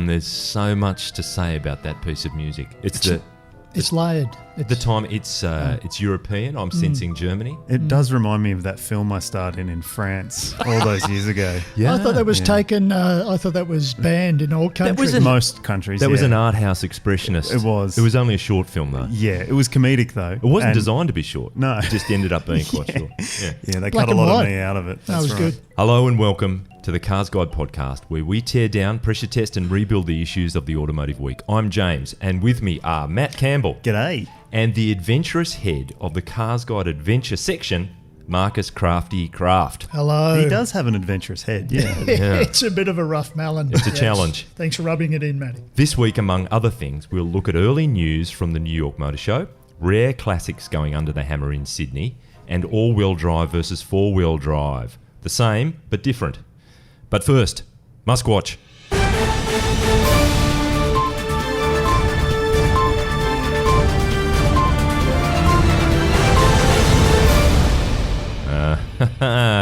There's so much to say about that piece of music. It's layered. It's European. I'm sensing Germany. It does remind me of that film I starred in France all those years ago. Yeah. I thought that was taken. I thought that was banned in all countries. Most countries. That was an art house expressionist. It was. It was only a short film though. Yeah, it was comedic though. It wasn't designed to be short. No, it just ended up being quite short. Yeah, they cut a lot of me out of it. That was good. Hello and welcome to the Cars Guide Podcast, where we tear down, pressure test and rebuild the issues of the automotive week. I'm James, and with me are Matt Campbell. G'day. And the adventurous head of the Cars Guide Adventure section, Marcus Crafty Craft. Hello. He does have an adventurous head, yeah. It's a bit of a rough melon. It's a challenge. Thanks for rubbing it in, Matty. This week, among other things, we'll look at early news from the New York Motor Show, rare classics going under the hammer in Sydney, and all-wheel drive versus four-wheel drive. The same, but different. But first, Musquatch.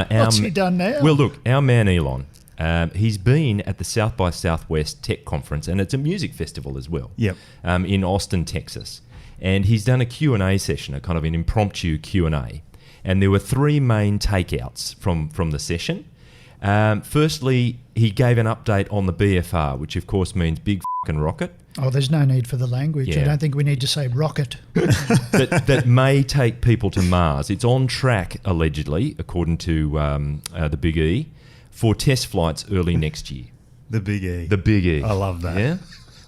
What's he done now? Well, look, our man Elon, he's been at the South by Southwest Tech Conference, and it's a music festival as well. Yep. In Austin, Texas. And he's done a Q&A session, a kind of an impromptu Q&A. And there were three main takeouts from the session. Firstly, he gave an update on the BFR, which of course means big fucking rocket. Oh, there's no need for the language. Yeah. I don't think we need to say rocket. that may take people to Mars. It's on track, allegedly, according to the Big E, for test flights early next year. The Big E. The Big E. I love that. Yeah.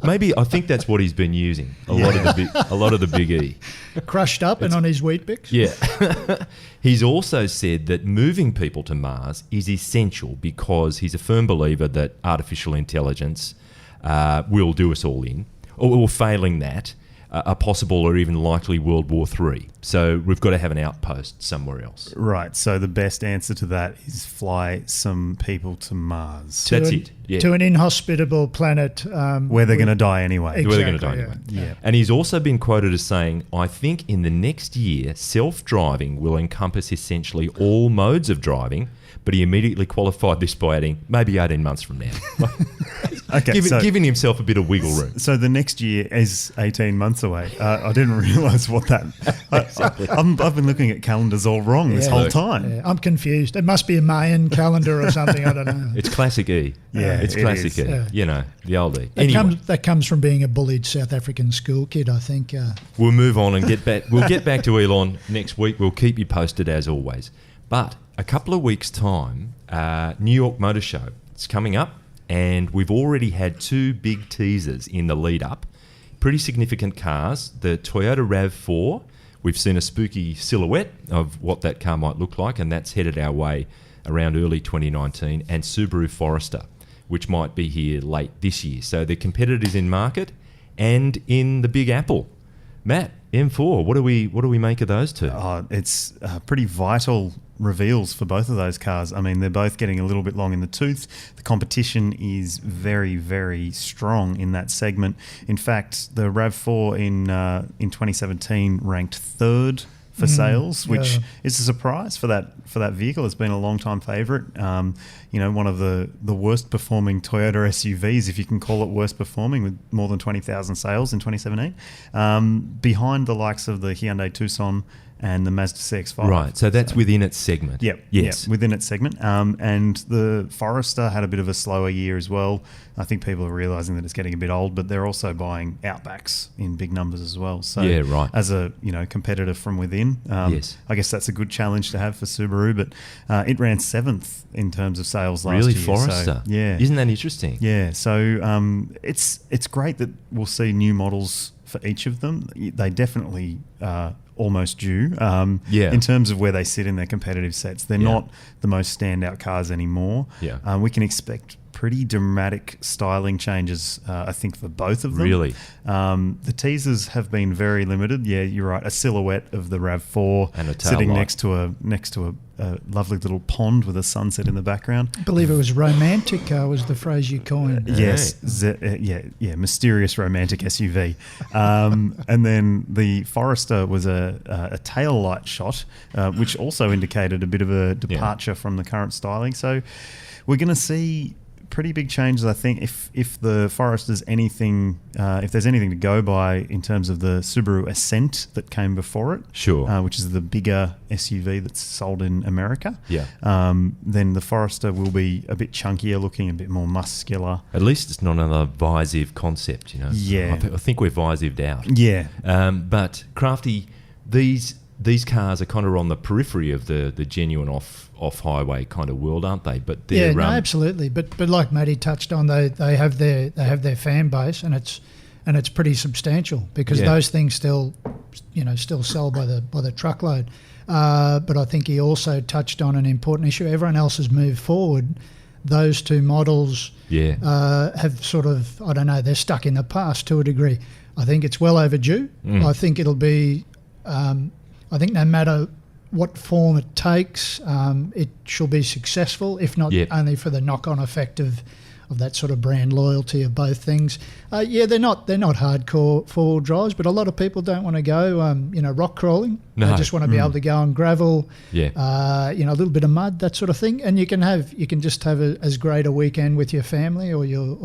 Maybe I think that's what he's been using. A lot of the Big E. Crushed up and on his wheat bix. Yeah. He's also said that moving people to Mars is essential because he's a firm believer that artificial intelligence will do us all in, or failing that, a possible or even likely World War III. So we've got to have an outpost somewhere else. Right. So the best answer to that is fly some people to Mars. That's it. Yeah. To an inhospitable planet. Where they're going to die anyway. Exactly, where they're going to die anyway. Yeah. And he's also been quoted as saying, I think in the next year, self-driving will encompass essentially all modes of driving, but he immediately qualified this by adding, maybe 18 months from now. Okay, giving himself a bit of wiggle room. So the next year is 18 months away. I didn't realise what that... Exactly. I've been looking at calendars all wrong this whole time. Yeah, I'm confused. It must be a Mayan calendar or something. I don't know. It's classic E. Yeah, it's it classic is. E. Yeah. You know, the old E. That comes from being a bullied South African school kid, I think. We'll move on and get back. We'll get back to Elon next week. We'll keep you posted as always. But a couple of weeks' time, New York Motor Show. It's coming up. And we've already had two big teasers in the lead up. Pretty significant cars. The Toyota RAV4, we've seen a spooky silhouette of what that car might look like, and that's headed our way around early 2019. And Subaru Forester, which might be here late this year. So the competitors in market and in the Big Apple. Matt, M4, what do we make of those two? It's pretty vital reveals for both of those cars. I mean, they're both getting a little bit long in the tooth. The competition is very, very strong in that segment. In fact, the RAV4 in 2017 ranked third for sales, which is a surprise for that vehicle. It's been a long time favourite. One of the worst performing Toyota SUVs, if you can call it worst performing, with more than 20,000 sales in 2017, behind the likes of the Hyundai Tucson and the Mazda CX-5. Right, so that's within its segment. Yep. Yes. Yep, within its segment. And the Forester had a bit of a slower year as well. I think people are realising that it's getting a bit old, but they're also buying Outbacks in big numbers as well. So yeah, right. As a competitor from within, yes. I guess that's a good challenge to have for Subaru. But it ran 7th in terms of sales last year. Really, Forester? So, yeah. Isn't that interesting? Yeah. So it's great that we'll see new models for each of them. They definitely almost due in terms of where they sit in their competitive sets. They're not the most standout cars anymore. Yeah. We can expect pretty dramatic styling changes, I think, for both of them. Really? The teasers have been very limited. Yeah, you're right. A silhouette of the RAV4 and a tail sitting light. next to a lovely little pond with a sunset in the background. I believe it was romantic was the phrase you coined. Yes, mysterious romantic SUV. And then the Forester was a tail light shot, which also indicated a bit of a departure from the current styling. So we're going to see pretty big changes, I think. If the Forester's anything, if there's anything to go by in terms of the Subaru Ascent that came before it, Sure. which is the bigger SUV that's sold in America, Yeah. then the Forester will be a bit chunkier looking, a bit more muscular. At least it's not another Visive concept, Yeah. I think we're Visived out. Yeah. But Crafty, these cars are kind of on the periphery of the genuine off-highway kind of world, aren't they? But they're, Yeah, no, absolutely. But like Matty touched on, they have their fan base, and it's pretty substantial because those things still sell by the truckload. But I think he also touched on an important issue. Everyone else has moved forward. Those two models have sort of, I don't know, they're stuck in the past to a degree. I think it's well overdue. I think it'll be, I think no matter what form it takes, it shall be successful, if not only for the knock-on effect of that sort of brand loyalty of both things. They're not hardcore four-wheel drives, but a lot of people don't want to go, rock crawling. No. They just want to be able to go on gravel, Yeah. a little bit of mud, that sort of thing. And you can just have as great a weekend with your family or your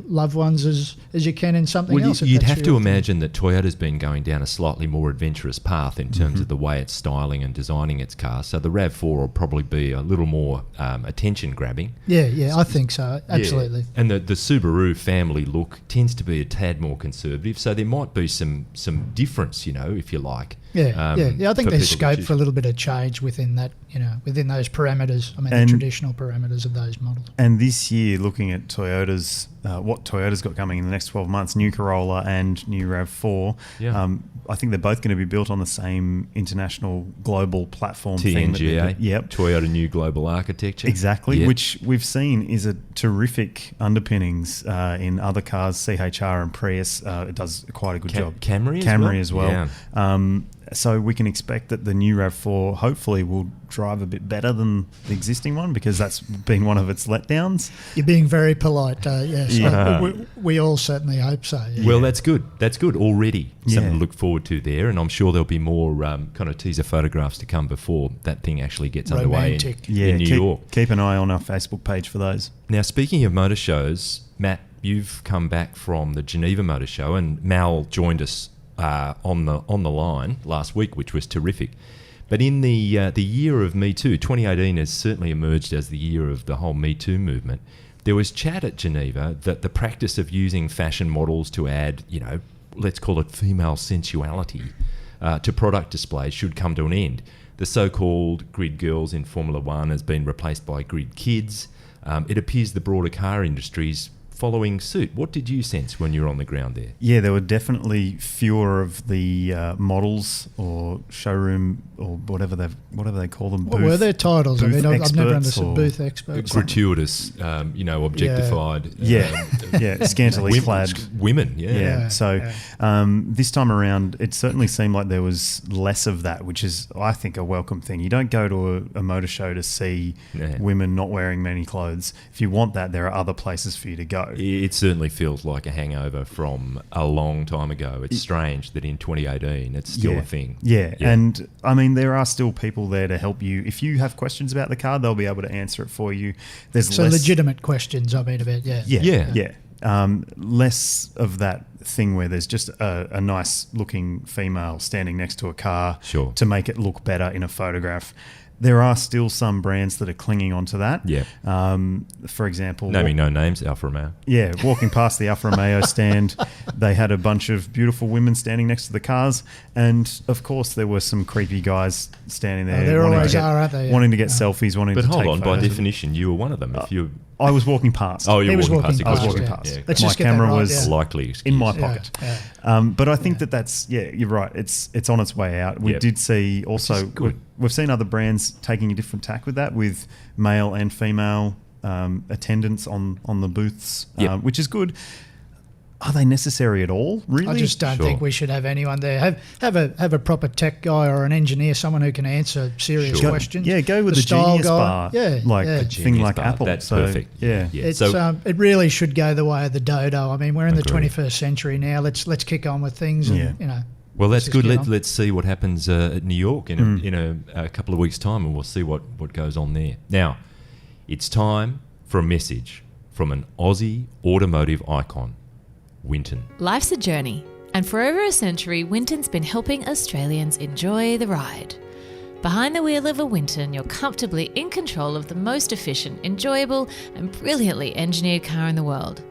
loved ones as you can in something else. You'd have to imagine that Toyota's been going down a slightly more adventurous path in terms of the way it's styling and designing its cars. So the RAV4 will probably be a little more attention-grabbing. Yeah, I think so. Absolutely. Yeah. And the Subaru family look tends to be a tad more conservative, so there might be some difference, if you like. Yeah. I think there's scope for a little bit of change within that, within those parameters. I mean, the traditional parameters of those models. And this year, looking at Toyota's, what Toyota's got coming in the next 12 months, new Corolla and new RAV4, I think they're both going to be built on the same international global platform thing. TNGA, yep. Toyota New Global Architecture. Exactly, which we've seen is a terrific underpinnings in other cars, CHR and Prius. It does quite a good job. Camry as well. Yeah. So we can expect that the new RAV4 hopefully will drive a bit better than the existing one, because that's been one of its letdowns. You're being very polite, yes. Yeah. We all certainly hope so. Yeah. Well, that's good. That's good already. Something to Yeah. look forward to there, and I'm sure there'll be more kind of teaser photographs to come before that thing actually gets underway in New York. Keep an eye on our Facebook page for those. Now, speaking of motor shows, Matt, you've come back from the Geneva Motor Show, and Mal joined us on the line last week, which was terrific. But in the year of Me Too, 2018 has certainly emerged as the year of the whole Me Too movement. There was chat at Geneva that the practice of using fashion models to add, let's call it female sensuality to product displays should come to an end. The so-called grid girls in Formula One has been replaced by grid kids. It appears the broader car industry's following suit. What did you sense when you were on the ground there? Yeah, there were definitely fewer of the models or showroom or whatever they call them. What were their titles? I mean, I've never understood booth experts. Gratuitous, objectified. Scantily clad women. Yeah. So this time around, it certainly seemed like there was less of that, which is, I think, a welcome thing. You don't go to a motor show to see women not wearing many clothes. If you want that, there are other places for you to go. It certainly feels like a hangover from a long time ago. It's strange that in 2018 it's still a thing. Yeah, and I mean, there are still people there to help you. If you have questions about the car, they'll be able to answer it for you. There's legitimate questions, I mean, about less of that thing where there's just a nice looking female standing next to a car to make it look better in a photograph. There are still some brands that are clinging onto that. Yeah. For example... Naming no names, Alfa Romeo. Yeah, walking past the Alfa Romeo stand, they had a bunch of beautiful women standing next to the cars, and of course there were some creepy guys standing there. There always are, aren't they? Wanting to get selfies, wanting to take photos. But hold on, by definition, you were one of them. I was walking past. Oh, you were walking past. I was walking past. Yeah. My camera was likely excuse. in my pocket. But I think that's you're right. It's on its way out. We did see also we've seen other brands taking a different tack with that, with male and female attendants on the booths, which is good. Are they necessary at all? Really? I just don't think we should have anyone there. Have a proper tech guy or an engineer, someone who can answer serious questions. Yeah, go with the Genius Bar. A thing like bar. Apple. That's perfect. Yeah. It's, it really should go the way of the dodo. I mean, we're in the 21st century now. Let's kick on with things. And, well, that's good. Let's see what happens at New York in a couple of weeks' time, and we'll see what goes on there. Now, it's time for a message from an Aussie automotive icon, Winton. Life's a journey, and for over a century, Winton's been helping Australians enjoy the ride. Behind the wheel of a Winton, you're comfortably in control of the most efficient, enjoyable, and brilliantly engineered car in the world.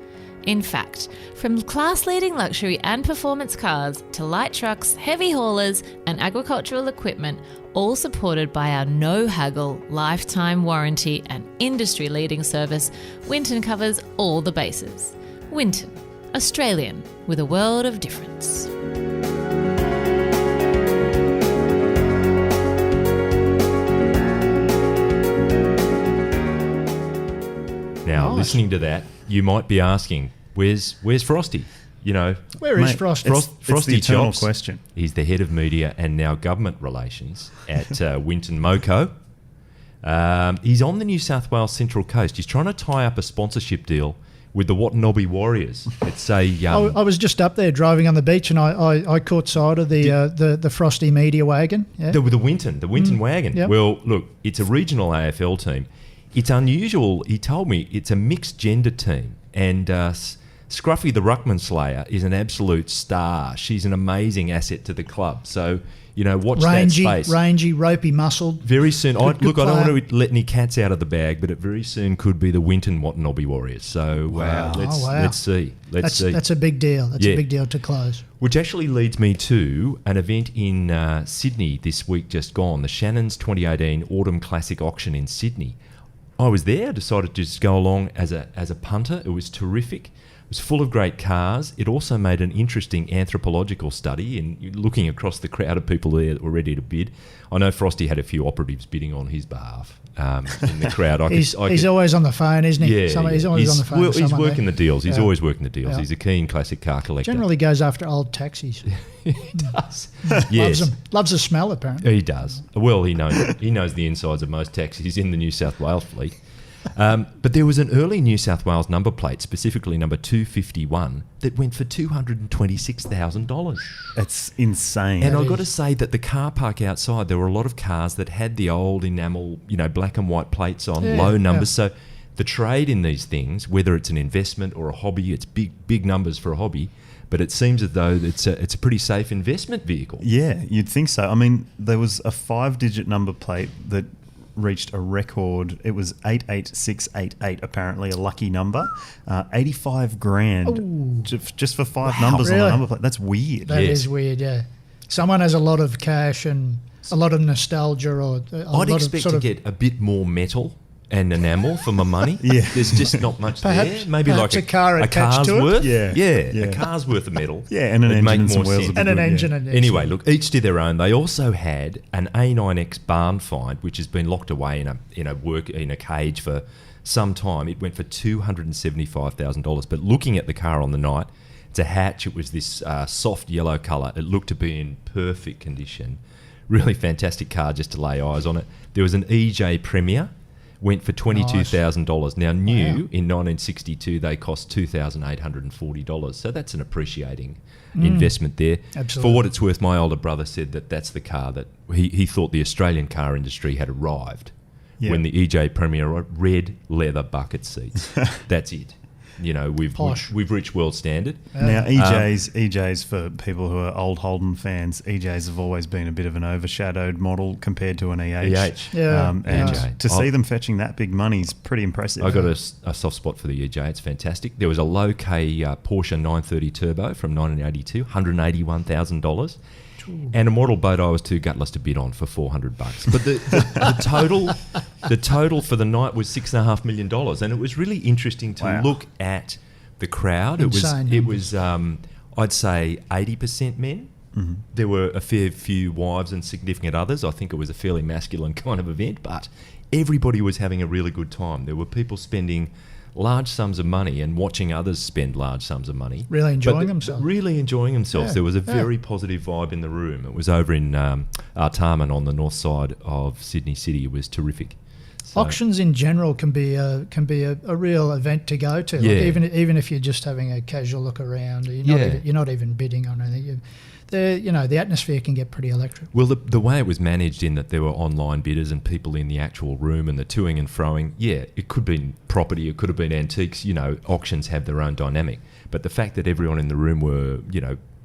In fact, from class-leading luxury and performance cars to light trucks, heavy haulers, and agricultural equipment, all supported by our no-haggle lifetime warranty and industry-leading service, Winton covers all the bases. Winton, Australian with a world of difference. Now, Nice. listening to that, you might be asking, where's Frosty? You know, Where is Mate, Frosty? it's Frosty the eternal Chops. question. He's the head of media and now government relations at Winton Moco. He's on the New South Wales Central Coast. He's trying to tie up a sponsorship deal with the Watanabe Warriors. It's a I was just up there driving on the beach, and I caught sight of the Frosty media wagon. Yeah. the Winton wagon. yep. Well, look, it's a regional AFL team. It's unusual. He told me it's a mixed gender team, and Scruffy the Ruckman Slayer is an absolute star. She's an amazing asset to the club. So, you know, watch that space. Rangy, ropey, muscled. Very soon, Good I don't player. want to let any cats out of the bag, but it very soon could be the Winton Watanabe Warriors. So Wow. let's Oh, wow. let's see. Let's see. That's a big deal. That's Yeah. a big deal to close. Which actually leads me to an event in Sydney this week just gone, the Shannon's 2018 Autumn Classic Auction in Sydney. I was there, decided to just go along as a punter. It was terrific. It was full of great cars. It also made an interesting anthropological study in looking across the crowd of people there that were ready to bid. I know Frosty had a few operatives bidding on his behalf in the crowd. He's always on the phone, isn't he? Yeah, He's always on the phone. with He's someone working there. the deals. He's Yeah. always working the deals. Yeah. He's a keen classic car collector. Generally goes after old taxis. He does. Yes. Loves them. Loves the smell, apparently. He does. Well, he knows the insides of most taxis in the New South Wales fleet. But there was an early New South Wales number plate, specifically number 251, that went for $226,000. It's insane. And That I've got to is. say that the car park outside, there were a lot of cars that had the old enamel, black and white plates on, Yeah, low numbers. yeah. So the trade in these things, whether it's an investment or a hobby, it's big numbers for a hobby. But it seems as though it's a pretty safe investment vehicle. Yeah, you'd think so. I mean, there was a 5-digit number plate that reached a record. It was 88688, apparently a lucky number. 85 grand just for 5 numbers on Really? a number plate. That's weird. That Yes. is weird, yeah. Someone has a lot of cash and a lot of nostalgia or a lot I'd of expect sort to of get a bit more metal and enamel for my money. Yeah. There's just not much there. Maybe perhaps like a car attached car's to it? worth. Yeah. A Yeah. car's worth of metal. Yeah, and an It'd engine make and some more wheels sense. would be and an good, yeah. engine. And Anyway, look, each to their own. They also had an A9X barn find, which has been locked away in a cage for some time. It went for $275,000. But looking at the car on the night, it's a hatch. It was this soft yellow colour. It looked to be in perfect condition. Really fantastic car just to lay eyes on it. There was an EJ Premier. Went for $22,000. Now, new in 1962, they cost $2,840. So that's an appreciating investment there. Absolutely. For what it's worth, my older brother said that's the car that he thought the Australian car industry had arrived when the EJ Premier red leather bucket seats. That's it. Posh. We've reached world standard. Now, EJs for people who are old Holden fans, EJs have always been a bit of an overshadowed model compared to an EH. Yeah. And EJ. to see them fetching that big money is pretty impressive. I got a soft spot for the EJ. It's fantastic. There was a low K Porsche 930 Turbo from 1982, $181,000. And a model boat I was too gutless to bid on for $400. But the total for the night was $6.5 million, and it was really interesting to look at the crowd. Insane It was I'd say 80% men. Mm-hmm. There were a fair few wives and significant others. I think it was a fairly masculine kind of event, but everybody was having a really good time. There were people spending large sums of money and watching others spend large sums of money. Really enjoying themselves. Really enjoying themselves. Yeah, There was a yeah. very positive vibe in the room. It was over in Artarmon on the north side of Sydney City. It was terrific. So, auctions in general can be a real event to go to. Yeah. Like even if you're just having a casual look around, you're not even bidding on anything. The atmosphere can get pretty electric. well, the way it was managed in that there were online bidders and people in the actual room and the toing and froing, it could have been property, it could have been antiques. Auctions have their own dynamic. But the fact that everyone in the room were,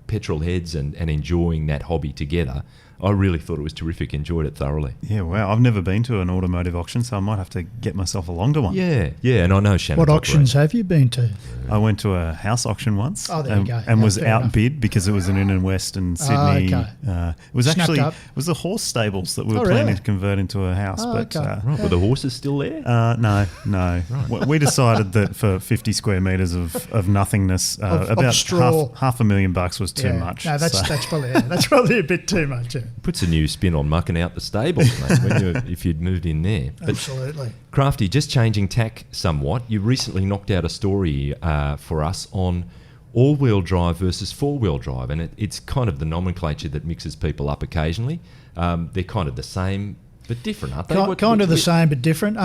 petrol heads and enjoying that hobby together, I really thought it was terrific. Enjoyed it thoroughly. Yeah, wow. I've never been to an automotive auction, so I might have to get myself along to one. Yeah, and I know Shannon. What auctions have you been to? I went to a house auction once. Oh, there you go. And Yeah, was fair enough. outbid because it was in Western Sydney. okay. It was Snapped actually up. it was the horse stables that we were Oh, planning really? to convert into a house. But okay. Right, were the horses still there? no. We decided that for 50 square metres of nothingness, Of about straw. half $1,000,000 was too Yeah. much. No, so. that's probably a bit too much. Yeah. Puts a new spin on mucking out the stables, mate, if you'd moved in there. But Absolutely. Crafty, just changing tack somewhat, you recently knocked out a story for us on all-wheel drive versus four-wheel drive, and it's kind of the nomenclature that mixes people up occasionally. They're kind of the same but different, aren't they? Kind of the same but different.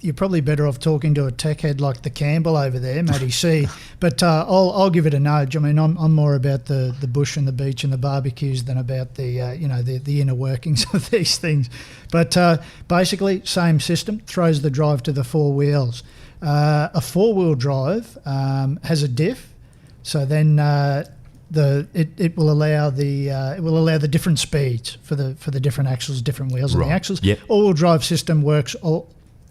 You're probably better off talking to a tech head like the Campbell over there, Matty C. But I'll give it a nudge. I mean, I'm more about the bush and the beach and the barbecues than about the inner workings of these things. But basically, same system, throws the drive to the four wheels. A four-wheel drive has a diff, so then it will allow the different speeds for the different axles, different wheels on the Right. axles. Yep. All-wheel drive system works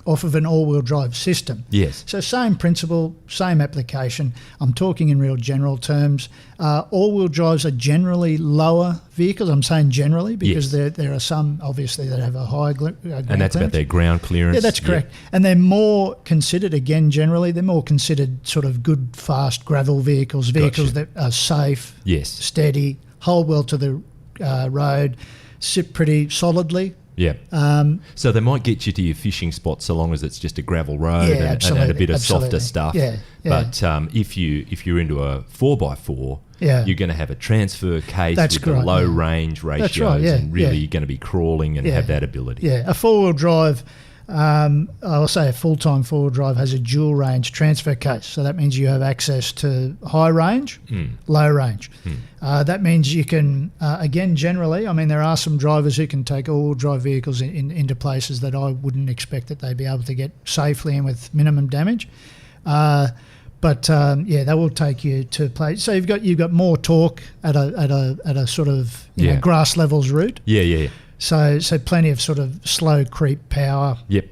off of an all-wheel drive system. Yes. So same principle, same application. I'm talking in real general terms. All-wheel drives are generally lower vehicles. I'm saying generally because there are some, obviously, that have a higher ground And that's about clearance. their ground clearance. Yeah, that's correct. And they're more considered, again, generally, they're more considered sort of good, fast gravel vehicles Gotcha. that are safe, Yes. steady, hold well to the road, sit pretty solidly. Yeah. So they might get you to your fishing spot so long as it's just a gravel road Yeah, and a absolutely, bit of absolutely. softer stuff. Yeah. But if you're into a 4x4, Yeah. you're going to have a transfer case That's with the correct, low yeah. range ratios, That's right, yeah, and really yeah. you're going to be crawling and Yeah. have that ability. Yeah, a four-wheel drive, I'll say a full-time four-wheel drive has a dual range transfer case. So that means you have access to high range, low range. That means you can, again, generally, I mean, there are some drivers who can take all-wheel drive vehicles into places that I wouldn't expect that they'd be able to get safely and with minimum damage. But they will take you to place. So you've got more torque at a sort of grass levels route. Yeah. So plenty of sort of slow creep power. Yep.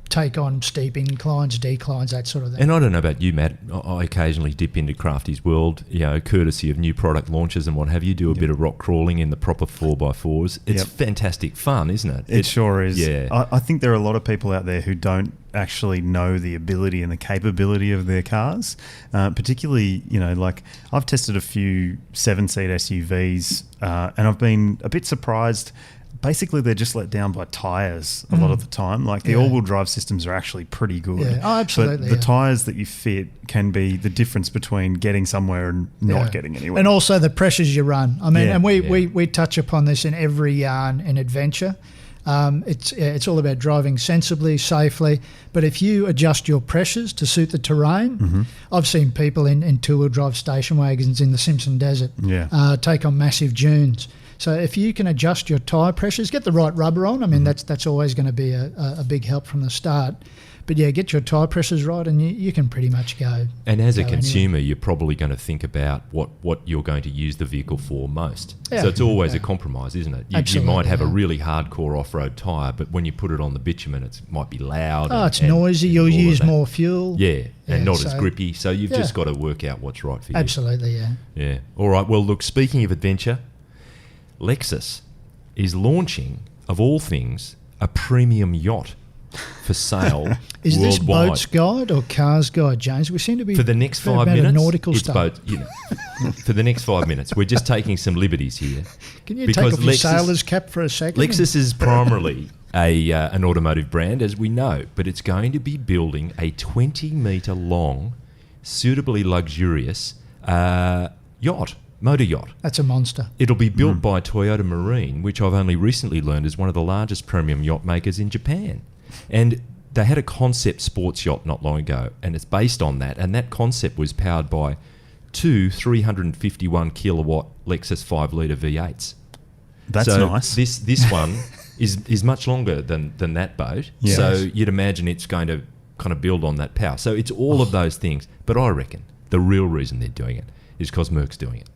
Take on steep inclines, declines, that sort of thing. And I don't know about you, Matt. I occasionally dip into Crafty's world, courtesy of new product launches and what have you. Do a bit of rock crawling in the proper 4x4s. It's fantastic fun, isn't it? It sure is. Yeah. I think there are a lot of people out there who don't actually know the ability and the capability of their cars. Particularly, like I've tested a few 7-seat SUVs and I've been a bit surprised. Basically, they're just let down by tyres a lot of the time. Like the all-wheel drive systems are actually pretty good. Yeah. Oh, absolutely. But the tyres that you fit can be the difference between getting somewhere and not getting anywhere. And also the pressures you run. I mean, Yeah. and we touch upon this in every yarn and adventure. It's all about driving sensibly, safely. But if you adjust your pressures to suit the terrain, I've seen people in two-wheel drive station wagons in the Simpson Desert take on massive dunes. So if you can adjust your tyre pressures, get the right rubber on. I mean, that's always going to be a big help from the start. But get your tyre pressures right and you can pretty much go. And as a go consumer, you're probably going to think about what you're going to use the vehicle for most. Yeah. So it's always a compromise, isn't it? You Absolutely, might have a really hardcore off-road tyre, but when you put it on the bitumen, it might be loud. It's noisy. You'll all of use that. more fuel. Yeah, and not as so- grippy. So you've just got to work out what's right for you. Absolutely, yeah. Yeah. All right. Well, look, speaking of adventure, Lexus is launching, of all things, a premium yacht for sale Is this worldwide. Boats Guide or Cars Guide, James? We seem to be For the next fair 5 amount of minutes, nautical it's stuff. for the next 5 minutes, we're just taking some liberties here. Can you because take off your Lexus- sailor's cap for a second? Lexus is primarily an automotive brand, as we know, but it's going to be building a 20-metre long, suitably luxurious motor yacht. That's a monster. It'll be built by Toyota Marine, which I've only recently learned is one of the largest premium yacht makers in Japan. And they had a concept sports yacht not long ago, and it's based on that. And that concept was powered by two 351 kilowatt Lexus 5-litre V8s. That's so nice. This one is much longer than that boat. Yeah. So you'd imagine it's going to kind of build on that power. So it's all of those things. But I reckon the real reason they're doing it is because Merck's doing it.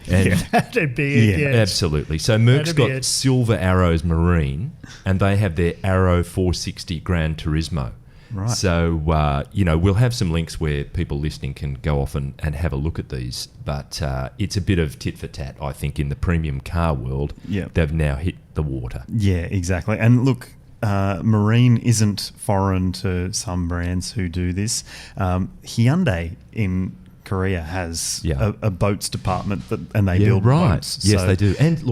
And That'd be it, yes. absolutely. So Merck's That'd be got it. Silver Arrows Marine, and they have their Arrow 460 Gran Turismo. Right. So, we'll have some links where people listening can go off and have a look at these. But it's a bit of tit for tat, I think, in the premium car world. Yeah. They've now hit the water. Yeah, exactly. And look, Marine isn't foreign to some brands who do this. Hyundai in Korea has a boats department and they build boats. Yes, So- they do. And,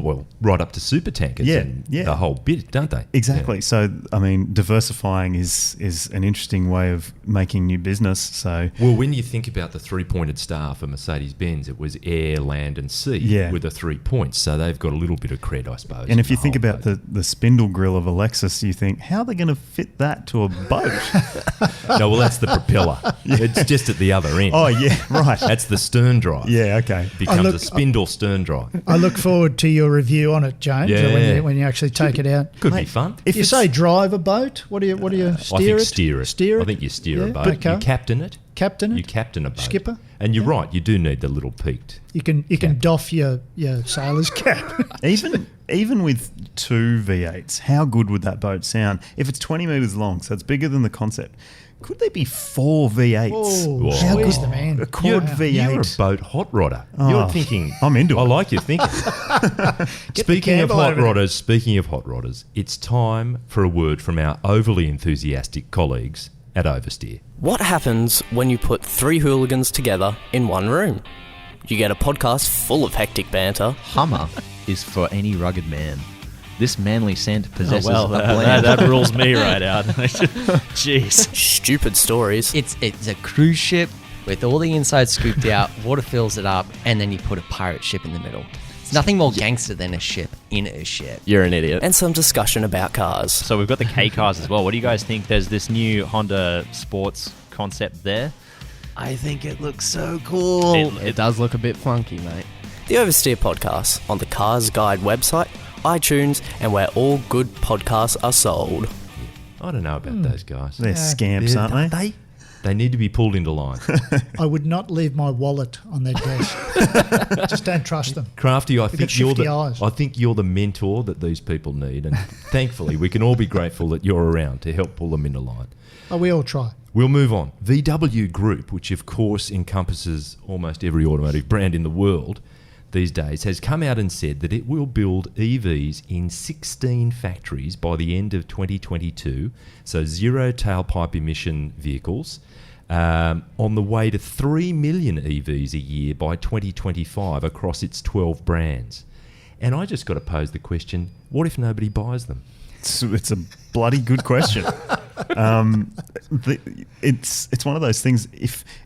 right up to super tankers Yeah, and yeah. the whole bit, don't they? Exactly. Yeah. So, I mean, diversifying is an interesting way of making new business. So, Well, when you think about the three-pointed star for Mercedes-Benz, it was air, land and sea Yeah. with the 3 points. So they've got a little bit of cred, I suppose. and if you the think whole about boat. the spindle grill of a Lexus, you think, how are they going to fit that to a boat? No, well, that's the propeller. It's just at the other end. Oh, yeah, right. That's the stern drive. Yeah, okay. Becomes a spindle stern drive. I look forward to your review on it, James. Yeah. When you actually take it out. Could be Mate, fun. if You it's- say drive a boat. What do you steer I think it? steer it. Steer it. I think you steer Yeah, a boat. okay. You captain it. Captain it. You captain a boat. Skipper. And you're right. You do need the little peaked. You can doff your sailor's cap. Even with two V8s, how good would that boat sound? If it's 20 metres long, so it's bigger than the concept, could there be 4 V8s? Oh, How squeeze good. them in. A quad Yeah. V8. You're a boat hot rodder. Oh, You're thinking. I'm into I it. like your thinking. Speaking of Campbell hot over there. rodders, it's time for a word from our overly enthusiastic colleagues at Oversteer. What happens when you put 3 hooligans together in one room? You get a podcast full of hectic banter. Hummer is for any rugged man. This manly scent possesses well, a blend. that rules me right out. Jeez. Stupid stories. It's a cruise ship with all the inside scooped out, water fills it up, and then you put a pirate ship in the middle. It's nothing more gangster than a ship in a ship. You're an idiot. And some discussion about cars. So we've got the K cars as well. What do you guys think? There's this new Honda Sports concept there. I think it looks so cool. It does look a bit funky, mate. The Oversteer Podcast on the Cars Guide website, iTunes, and where all good podcasts are sold. I don't know about those guys. They're scamps, aren't they? They need to be pulled into line. I would not leave my wallet on their desk. Just don't trust them. Crafty, I got think you're shifty eyes. the mentor that these people need, and thankfully we can all be grateful that you're around to help pull them into line. Oh, we all try. We'll move on. VW Group, which of course encompasses almost every automotive brand in the world these days, has come out and said that it will build EVs in 16 factories by the end of 2022, so zero tailpipe emission vehicles, on the way to 3 million EVs a year by 2025 across its 12 brands. And I just got to pose the question, what if nobody buys them? It's a bloody good question. It's one of those things.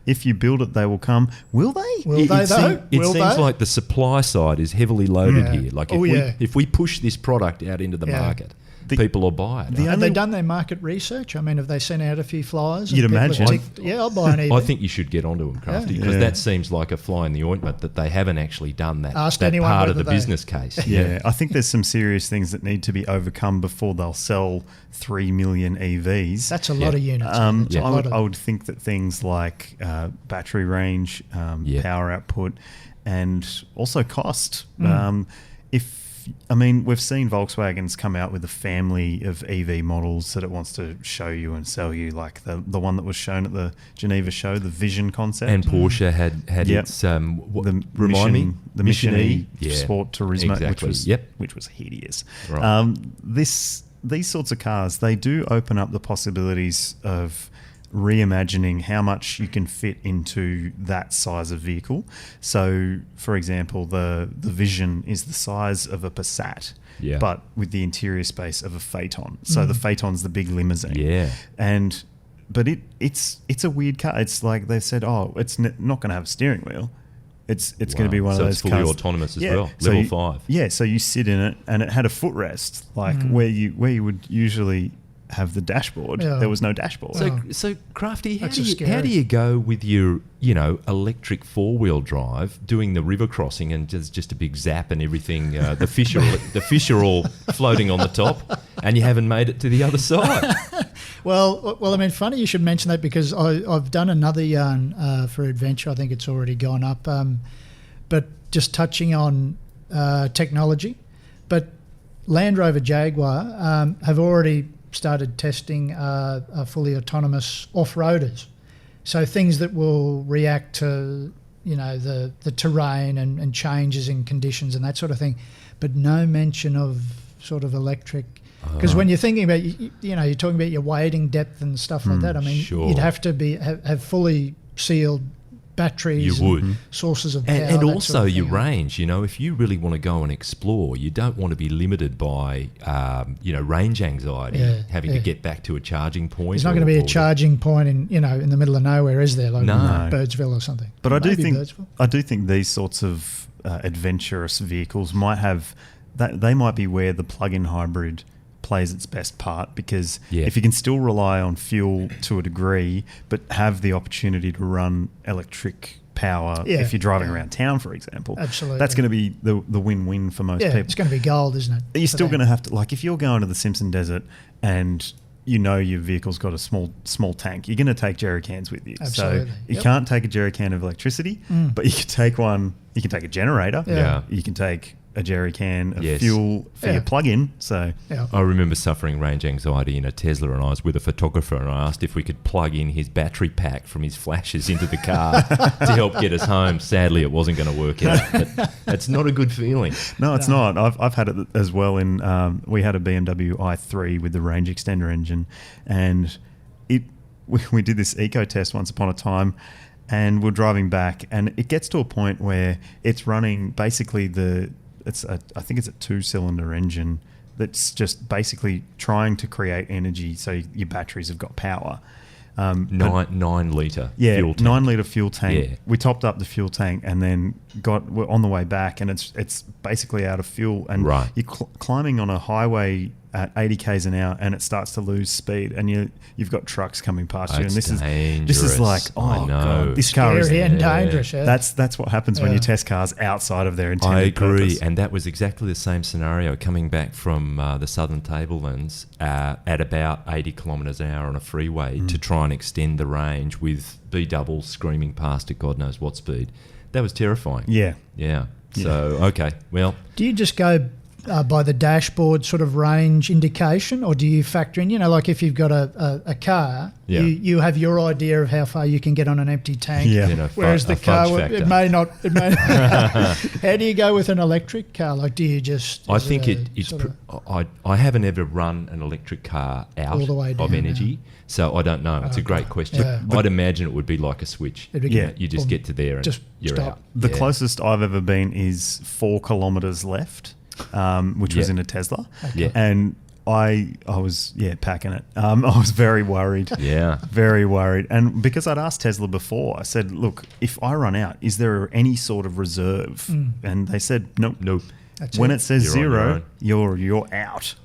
If you build it, they will come. Will they? Will they though? It Will seems they? like the supply side is heavily loaded Yeah. here. Like Oh, yeah. if we push this product out into the Yeah. market, The- people will buy it. the Have only- they done their market research? I mean, have they sent out a few flyers? and You'd people have imagine. ticked, yeah, I'll buy an EV. I think you should get onto them, Crafty, because Yeah. that seems like a fly in the ointment that they haven't actually done that, Asked that anyone part of the whether they- business case. Yeah, I think there's some serious things that need to be overcome before they'll sell 3 million EVs. That's a lot of units. That's a I, lot would, of- I would think that things like battery range, Yeah. power output, and also cost. Mm. We've seen Volkswagen's come out with a family of EV models that it wants to show you and sell you, like the one that was shown at the Geneva show, the Vision concept. And Porsche had Yep. its the remind me, the Mission E Yeah. Sport Turismo, Exactly. which was hideous. Right. These sorts of cars, they do open up the possibilities of reimagining how much you can fit into that size of vehicle. So, for example, the Vision is the size of a Passat, Yeah. but with the interior space of a Phaeton. So the Phaeton's the big limousine. Yeah. But it's a weird car. It's like they said, it's not going to have a steering wheel. It's going to be one so of it's those fully cars. autonomous as Yeah, well, so level 5. Yeah, so you sit in it, and it had a footrest, like where you would usually have the dashboard. Yeah. There was no dashboard. So Crafty, how That's do, just you, scary. how do you go with your, electric 4-wheel drive, doing the river crossing, and just a big zap and everything? The fish are all floating on the top, and you haven't made it to the other side. Well, I mean, funny you should mention that, because I've done another yarn for Adventure. I think it's already gone up. But just touching on technology, but Land Rover Jaguar have already started testing fully autonomous off-roaders. So things that will react to, the terrain and changes in conditions and that sort of thing, but no mention of sort of electric. Because when you're thinking about, you're talking about your wading depth and stuff like that. I mean, sure. you'd have to have fully sealed batteries. You would. And sources of power. And that also sort of your thing. range. If you really want to go and explore, you don't want to be limited by, range anxiety, having to get back to a charging point. There's not going to be a charging point in the middle of nowhere, is there? Like Birdsville or something. But I do Maybe think these sorts of adventurous vehicles might have that. They might be where the plug-in hybrid plays its best part, because if you can still rely on fuel to a degree, but have the opportunity to run electric power if you're driving around town, for example, Absolutely. that's going to be the win-win for most people. it's going to be gold, isn't it? You're still going to have to, like, if you're going to the Simpson Desert and your vehicle's got a small tank, you're going to take jerry cans with you. Absolutely. So you can't take a jerry can of electricity, but you can take one. You can take a generator. Yeah. You can take a jerry can of Yes. fuel for your plug-in. So I remember suffering range anxiety in a Tesla, and I was with a photographer, and I asked if we could plug in his battery pack from his flashes into the car to help get us home. Sadly, it wasn't going to work out. But it's not a good feeling. no, it's not. I've had it as well. We had a BMW i3 with the range extender engine, and we did this eco test once upon a time. And we're driving back, and it gets to a point where it's running basically I think it's a 2-cylinder engine that's just basically trying to create energy so your batteries have got power. 9 litre fuel tank. 9 litre fuel tank. Yeah. We topped up the fuel tank and then we're on the way back, and it's basically out of fuel. And you're climbing on a highway at 80 k's an hour, and it starts to lose speed, and you've got trucks coming past you, and this is like, oh god, this car is scary and dangerous. Yeah. That's what happens when you test cars outside of their intended I agree, purpose. and that was exactly the same scenario coming back from the Southern Tablelands at about 80 kilometres an hour on a freeway to try and extend the range with B-doubles screaming past at God knows what speed. That was terrifying. Yeah. So, okay, well... Do you just go by the dashboard sort of range indication, or do you factor in, like if you've got a car, you have your idea of how far you can get on an empty tank, whereas the car, it may not. How do you go with an electric car? Like, do you just... I think it's... I haven't ever run an electric car out all the way down, of energy, so I don't know. It's a great question. Yeah. I'd imagine it would be like a switch. You just get to there and just you're stop. out. The closest I've ever been is 4 kilometres left, which was in a Tesla. Yeah. And I was packing it. I was very worried. Very worried. And because I'd asked Tesla before, I said, look, if I run out, is there any sort of reserve? And they said, nope. When it says zero, you're out.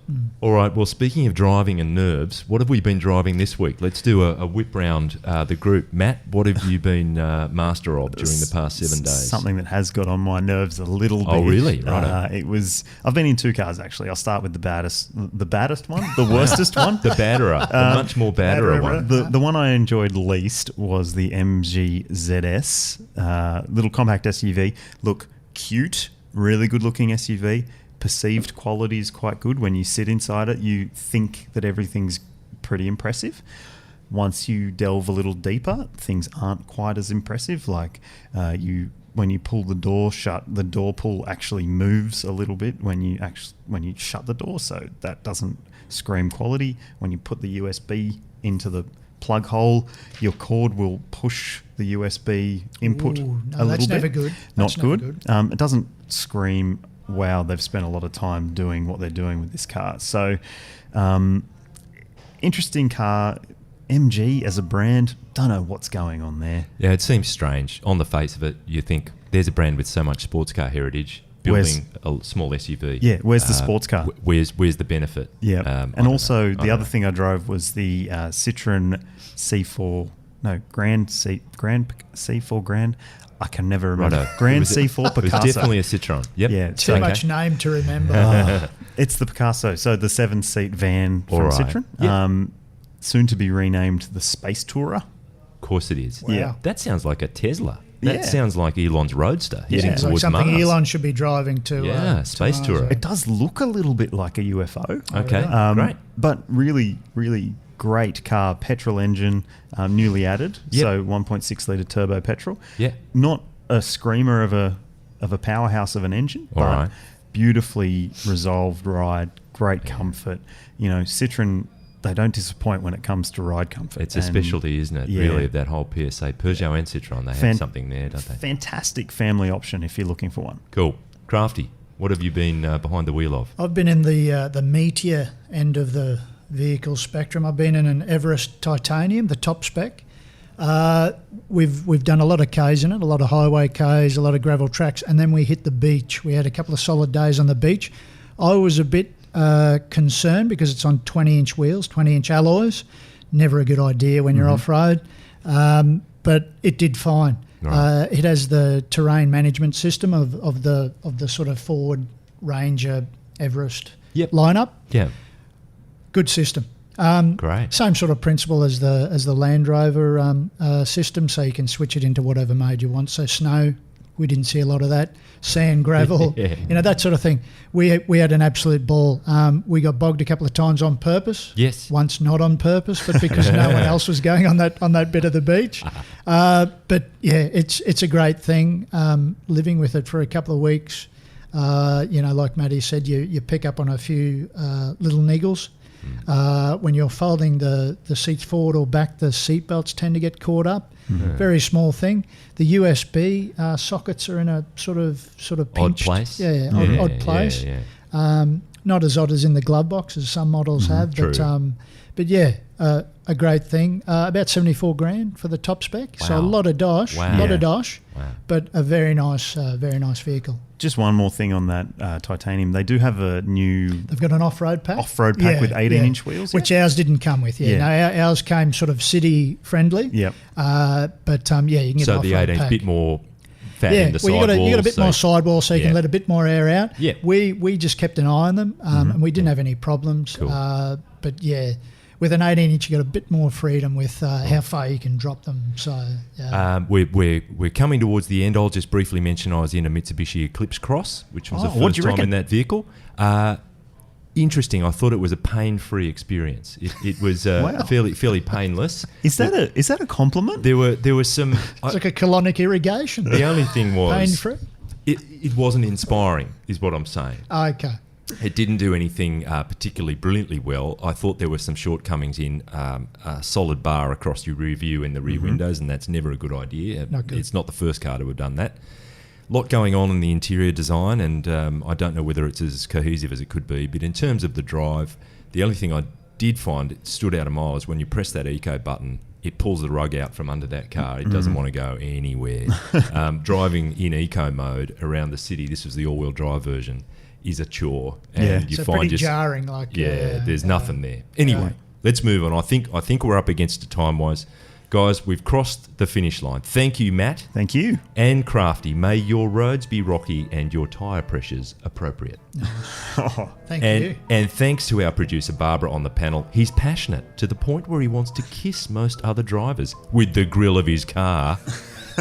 All right. Well, speaking of driving and nerves, what have we been driving this week? Let's do a whip round the group. Matt, what have you been master of during the past 7 days? Something that has got on my nerves a little bit. Oh, really? Right. I've been in 2 cars actually. I'll start with the baddest one, the worstest one, the badderer, the much more badderer one. The one I enjoyed least was the MG ZS, little compact SUV. Look, cute. Really good looking SUV. Perceived quality is quite good. When you sit inside it, you think that everything's pretty impressive. Once you delve a little deeper, things aren't quite as impressive. Like when you pull the door shut, the door pull actually moves a little bit when you shut the door, so that doesn't scream quality. When you put the USB into the plug hole, your cord will push the USB input a little bit. That's never good. Not good. It doesn't scream, wow, they've spent a lot of time doing what they're doing with this car. So, interesting car. MG as a brand, don't know what's going on there. Yeah, it seems strange. On the face of it, you think there's a brand with so much sports car heritage. building a small SUV. Yeah, where's the sports car? Where's the benefit? Yeah, and also the other thing I drove was the Citroen C4 Grand. I can never remember. Righto. Grand C4 Picasso. It was definitely a Citroen. Yep. Yeah, Too much name to remember. It's the Picasso, so the 7-seat van from All right. Citroen. Yep. Soon to be renamed the Space Tourer. Of course it is. Wow. Yeah. That sounds like a Tesla. That Yeah. sounds like Elon's Roadster heading Sounds like towards something Mars. Elon should be driving to. Space to tourer. Mars, It does look a little bit like a UFO. Okay, great. But really, really great car. Petrol engine, newly added. Yep. So 1.6 litre turbo petrol. Yeah. Not a screamer of a powerhouse of an engine, All but right. beautifully resolved ride, great comfort. You know, Citroen, they don't disappoint when it comes to ride comfort. It's a And specialty, isn't it? yeah. Really, of that whole PSA. Peugeot and Citroen, they have something there, don't they? Fantastic family option if you're looking for one. Cool. Crafty, what have you been behind the wheel of? I've been in the meatier end of the vehicle spectrum. I've been in an Everest Titanium, the top spec. We've done a lot of Ks in it, a lot of highway Ks, a lot of gravel tracks, and then we hit the beach. We had a couple of solid days on the beach. I was a bit concerned because it's on 20-inch wheels, 20-inch alloys. Never a good idea when you're off-road, but it did fine. Right. It has the terrain management system of the sort of Ford Ranger Everest lineup. Yeah. Good system. Great. Same sort of principle as the Land Rover system, so you can switch it into whatever mode you want. So snow, we didn't see a lot of that. Sand, gravel, that sort of thing. We had an absolute ball. We got bogged a couple of times on purpose. Yes. Once not on purpose, but because no one else was going on that bit of the beach. But yeah, it's a great thing. Living with it for a couple of weeks, like Matty said, you pick up on a few little niggles. When you're folding the seats forward or back, the seat belts tend to get caught up. Very small thing. The USB sockets are in a sort of pinched, Odd place. Odd place. Yeah. Not as odd as in the glove box as some models have, true. but yeah, a great thing. About $74,000 for the top spec. So a lot of dosh, but a very nice vehicle. Just one more thing on that Titanium. They do have a new They've got an off-road pack. with 18-inch wheels. Which ours didn't come with. Yeah. No, ours came sort of city friendly. Yep. But you can get So an the off-road 18's pack. a bit more fat in the you sidewalls. got a bit more sidewall, so you can let a bit more air out. Yeah. We just kept an eye on them, and we didn't have any problems. Cool. But yeah, with an 18-inch, you got a bit more freedom with how far you can drop them. So we're coming towards the end. I'll just briefly mention I was in a Mitsubishi Eclipse Cross, which was the what'd first you time reckon? in that vehicle. Interesting. I thought it was a pain-free experience. It was fairly painless. Is that a compliment? There were some. it's like a colonic irrigation. The only thing was pain-free. It wasn't inspiring, is what I'm saying. Okay. It didn't do anything particularly brilliantly well. I thought there were some shortcomings in a solid bar across your rear view and the rear windows, and that's never a good idea. Not good. It's not the first car to have done that. A lot going on in the interior design, and I don't know whether it's as cohesive as it could be, but in terms of the drive, the only thing I did find it stood out a mile is when you press that eco button, it pulls the rug out from under that car. It doesn't want to go anywhere. Driving in eco mode around the city, this was the all-wheel drive version, is a chore. And you So find pretty jarring. there's nothing there. Anyway, let's move on. I think we're up against it time-wise. Guys, we've crossed the finish line. Thank you, Matt. Thank you. And Crafty. May your roads be rocky and your tyre pressures appropriate. Thank you. And thanks to our producer, Barbara, on the panel. He's passionate to the point where he wants to kiss most other drivers with the grill of his car.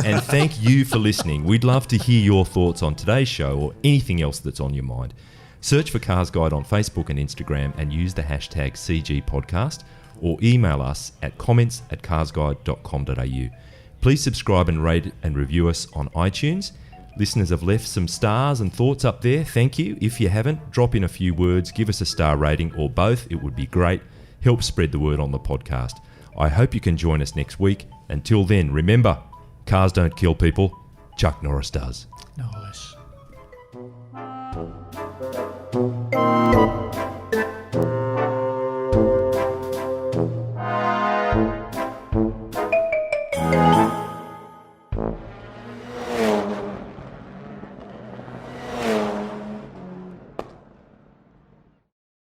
And thank you for listening. We'd love to hear your thoughts on today's show or anything else that's on your mind. Search for Cars Guide on Facebook and Instagram and use the hashtag CGPodcast, or email us at comments@carsguide.com.au. Please subscribe and rate and review us on iTunes. Listeners have left some stars and thoughts up there. Thank you. If you haven't, drop in a few words, give us a star rating or both. It would be great. Help spread the word on the podcast. I hope you can join us next week. Until then, remember, cars don't kill people. Chuck Norris does. Nice.